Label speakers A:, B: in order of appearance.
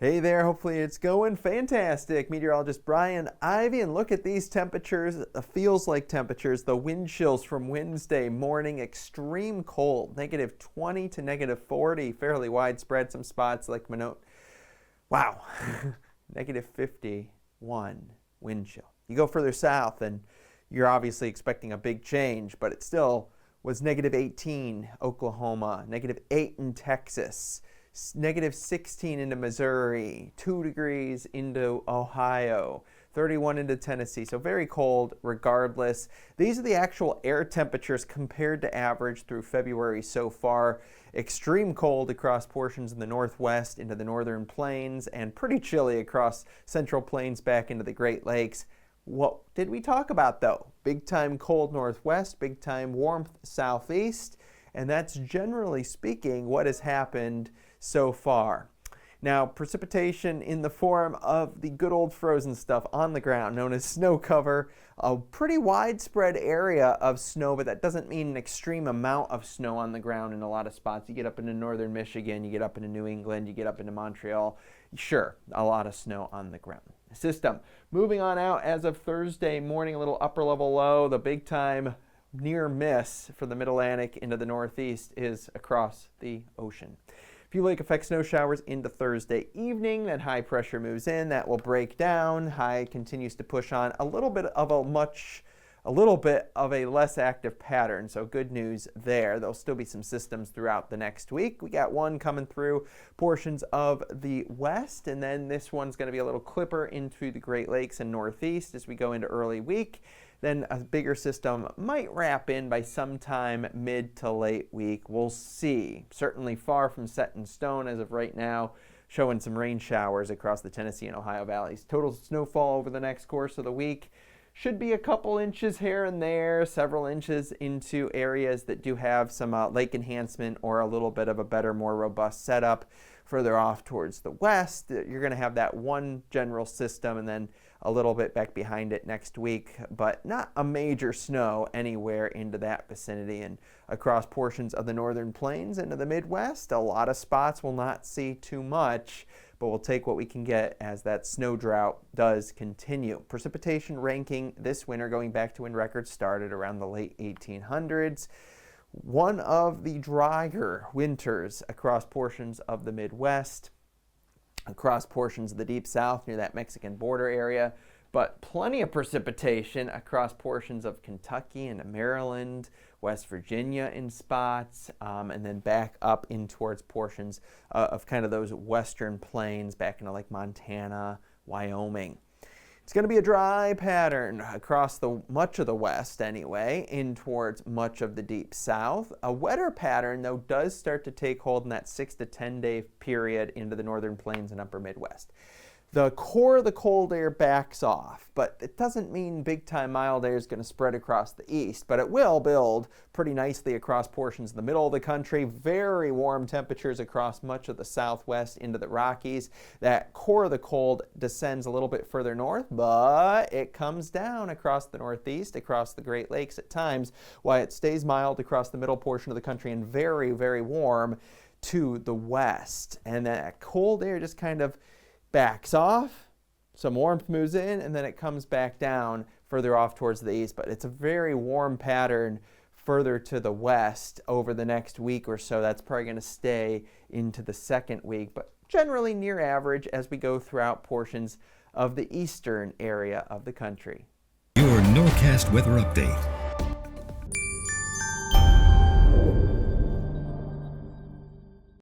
A: Hey there, hopefully it's going fantastic. Meteorologist Brian Ivy, and look at these temperatures, feels like temperatures, the wind chills from Wednesday morning, extreme cold, -20 to -40, fairly widespread, some spots like Minot. Wow, -51 wind chill. You go further south and you're obviously expecting a big change, but it still was -18 Oklahoma, -8 in Texas, -16 into Missouri, 2 degrees into Ohio, 31 into Tennessee. So very cold regardless. These are the actual air temperatures compared to average through February so far. Extreme cold across portions in the northwest into the northern plains, and pretty chilly across central plains back into the Great Lakes. What did we talk about though? Big time cold northwest, big time warmth southeast, and that's generally speaking what has happened so far. Now, precipitation in the form of the good old frozen stuff on the ground known as snow cover, a pretty widespread area of snow, but that doesn't mean an extreme amount of snow on the ground in a lot of spots. You get up into northern Michigan, you get up into New England, you get up into Montreal, sure, a lot of snow on the ground. System moving on out as of Thursday morning, a little upper level low. The big time near miss for the Mid-Atlantic into the Northeast is across the ocean. Few lake effect snow showers into Thursday evening. That high pressure moves in, that will break down. High continues to push on a little bit of a less active pattern, so good news there. There'll still be some systems throughout the next week. We got one coming through portions of the west, and then this one's going to be a little clipper into the Great Lakes and Northeast as we go into early week. Then a bigger system might wrap in by sometime mid to late week. We'll see. Certainly far from set in stone as of right now, showing some rain showers across the Tennessee and Ohio valleys. Total snowfall over the next course of the week should be a couple inches here and there, several inches into areas that do have some lake enhancement or a little bit of a better, more robust setup. Further off towards the west, you're going to have that one general system and then a little bit back behind it next week, but not a major snow anywhere into that vicinity. And across portions of the northern plains into the Midwest, a lot of spots will not see too much, but we'll take what we can get as that snow drought does continue. Precipitation ranking this winter going back to when records started around the late 1800s. One of the drier winters across portions of the Midwest, across portions of the Deep South near that Mexican border area, but plenty of precipitation across portions of Kentucky and Maryland, West Virginia in spots, and then back up in towards portions of kind of those western plains back into like Montana, Wyoming. It's going to be a dry pattern across much of the west anyway, in towards much of the Deep South. A wetter pattern, though, does start to take hold in that 6 to 10 day period into the northern plains and upper Midwest. The core of the cold air backs off, but it doesn't mean big time mild air is going to spread across the east, but it will build pretty nicely across portions of the middle of the country. Very warm temperatures across much of the southwest into the Rockies. That core of the cold descends a little bit further north, but it comes down across the northeast, across the Great Lakes at times, while it stays mild across the middle portion of the country and very, very warm to the west. And that cold air just kind of backs off, some warmth moves in, and then it comes back down further off towards the east. But it's a very warm pattern further to the west over the next week or so. That's probably going to stay into the second week, but generally near average as we go throughout portions of the eastern area of the country.
B: Your Norcast weather update.